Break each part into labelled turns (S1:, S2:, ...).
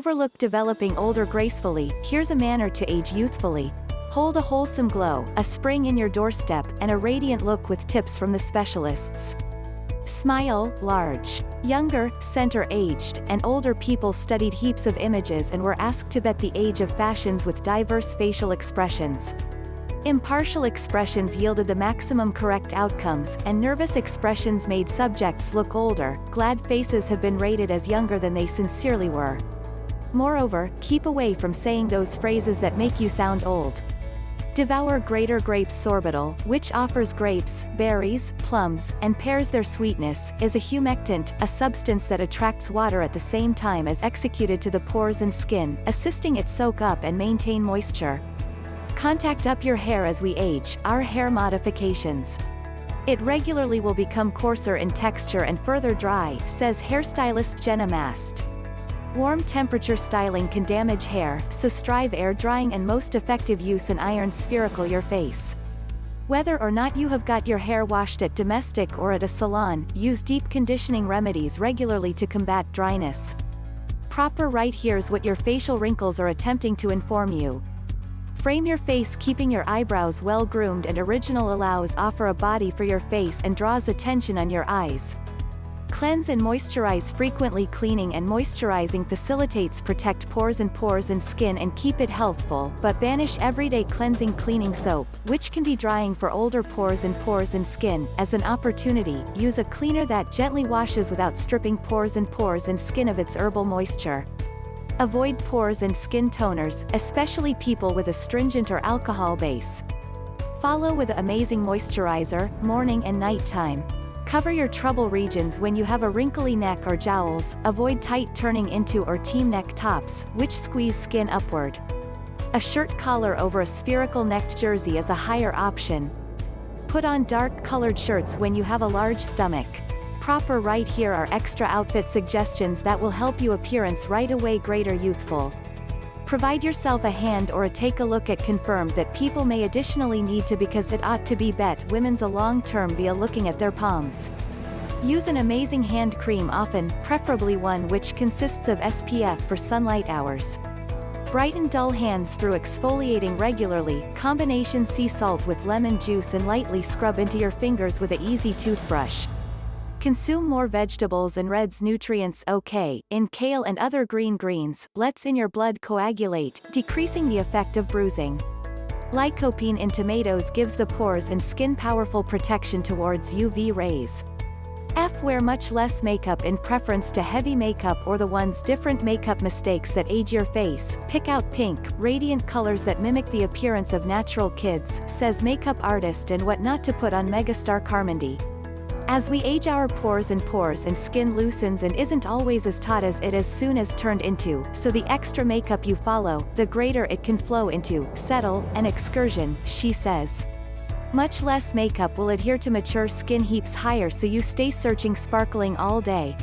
S1: overlook developing older gracefully, here's a manner to age youthfully. Hold a wholesome glow, a spring in your doorstep, and a radiant look with tips from the specialists. Smile, large. Younger, center-aged, and older people studied heaps of images and were asked to bet the age of fashions with diverse facial expressions. Impartial expressions yielded the maximum correct outcomes, and nervous expressions made subjects look older. Glad faces have been rated as younger than they sincerely were. Moreover, keep away from saying those phrases that make you sound old. Devour greater grapes sorbitol, which offers grapes, berries, plums, and pears their sweetness, is a humectant, a substance that attracts water at the same time as executed to the pores and skin, assisting it soak up and maintain moisture. Contact up your hair as we age, our hair modifications. It regularly will become coarser in texture and further dry, says hairstylist Jenna Mast. Warm temperature styling can damage hair, so strive air drying and most effective use an iron spherical your face. Whether or not you have got your hair washed at domestic or at a salon, use deep conditioning remedies regularly to combat dryness. Proper right, here's what your facial wrinkles are attempting to inform you. Frame your face, keeping your eyebrows well groomed and original allows offer a body for your face and draws attention on your eyes. Cleanse and moisturize frequently. Cleaning and moisturizing facilitates protect pores and skin and keep it healthful, but banish everyday cleansing cleaning soap, which can be drying for older pores and skin. As an opportunity, use a cleaner that gently washes without stripping pores and skin of its herbal moisture. Avoid pores and skin toners, especially people with a astringent or alcohol base. Follow with an amazing moisturizer, morning and nighttime. Cover your trouble regions when you have a wrinkly neck or jowls. Avoid tight turning into or team neck tops, which squeeze skin upward. A shirt collar over a spherical necked jersey is a higher option. Put on dark colored shirts when you have a large stomach. Proper right, here are extra outfit suggestions that will help you appearance right away. Greater youthful. Provide yourself a hand or a take a look at confirmed that people may additionally need to because it ought to be bet women's a long term via looking at their palms. Use an amazing hand cream often, preferably one which consists of SPF for sunlight hours. Brighten dull hands through exfoliating regularly. Combination sea salt with lemon juice and lightly scrub into your fingers with an easy toothbrush. Consume more vegetables and reds. Nutrients okay, in kale and other greens, lets in your blood coagulate, decreasing the effect of bruising. Lycopene in tomatoes gives the pores and skin powerful protection towards UV rays. Wear much less makeup in preference to heavy makeup or the ones different makeup mistakes that age your face. Pick out pink, radiant colors that mimic the appearance of natural kids, says makeup artist and what not to put on megastar Carmody. As we age, our pores and skin loosens and isn't always as taut as it as soon as turned into, so the extra makeup you follow, the greater it can flow into, settle, an excursion, she says. Much less makeup will adhere to mature skin heaps higher so you stay searching sparkling all day.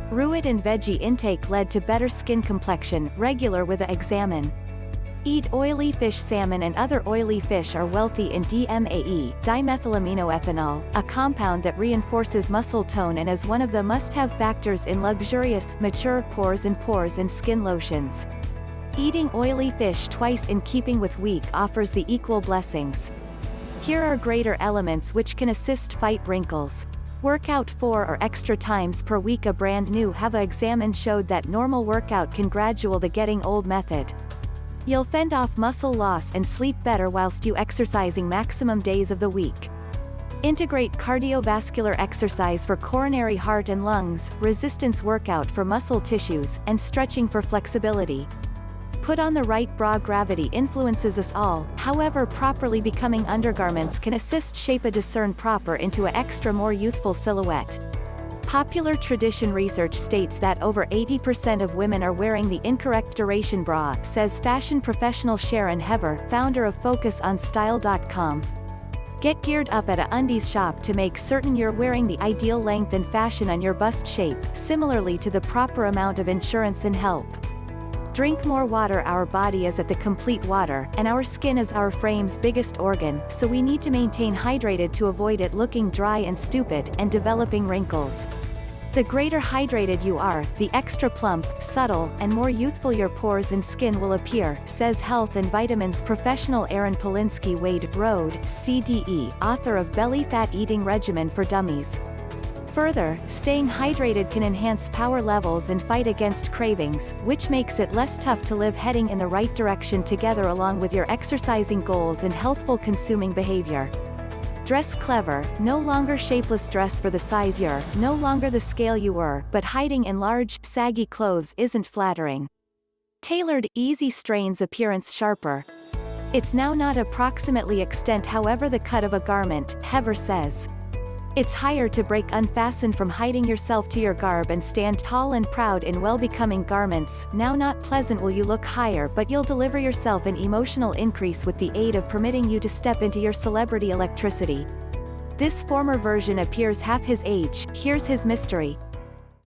S1: Fruit and veggie intake led to better skin complexion, regular with a examine. Eat oily fish. Salmon and other oily fish are wealthy in DMAE, dimethylaminoethanol, a compound that reinforces muscle tone and is one of the must-have factors in luxurious, mature pores and skin lotions. Eating oily fish twice in keeping with week offers the equal blessings. Here are greater elements which can assist fight wrinkles. Work out 4 or extra times per week. A brand new HAVA examine showed that normal workout can gradual the getting old method. You'll fend off muscle loss and sleep better whilst you exercising maximum days of the week. Integrate cardiovascular exercise for coronary heart and lungs, resistance workout for muscle tissues, and stretching for flexibility. Put on the right bra. Gravity influences us all, however properly becoming undergarments can assist shape a discern proper into a extra more youthful silhouette. Popular tradition research states that over 80% of women are wearing the incorrect duration bra, says fashion professional Sharon Hever, founder of FocusOnStyle.com. Get geared up at a undies shop to make certain you're wearing the ideal length and fashion on your bust shape, similarly to the proper amount of insurance and help. Drink more water. Our body is at the complete water, and our skin is our frame's biggest organ, so we need to maintain hydrated to avoid it looking dry and stupid, and developing wrinkles. The greater hydrated you are, the extra plump, subtle, and more youthful your pores and skin will appear, says health and vitamins professional Aaron Polinsky Wade Road, CDE, author of Belly Fat Eating Regimen for Dummies. Further, staying hydrated can enhance power levels and fight against cravings, which makes it less tough to live heading in the right direction together along with your exercising goals and healthful consuming behavior. Dress clever, no longer shapeless dress for the size you're, no longer the scale you were, but hiding in large, saggy clothes isn't flattering. Tailored, easy strains appearance sharper. It's now not approximately extent however the cut of a garment, Hever says. It's higher to break unfastened from hiding yourself to your garb and stand tall and proud in well-becoming garments. Now not pleasant will you look higher but you'll deliver yourself an emotional increase with the aid of permitting you to step into your celebrity electricity. This former version appears half his age, here's his mystery.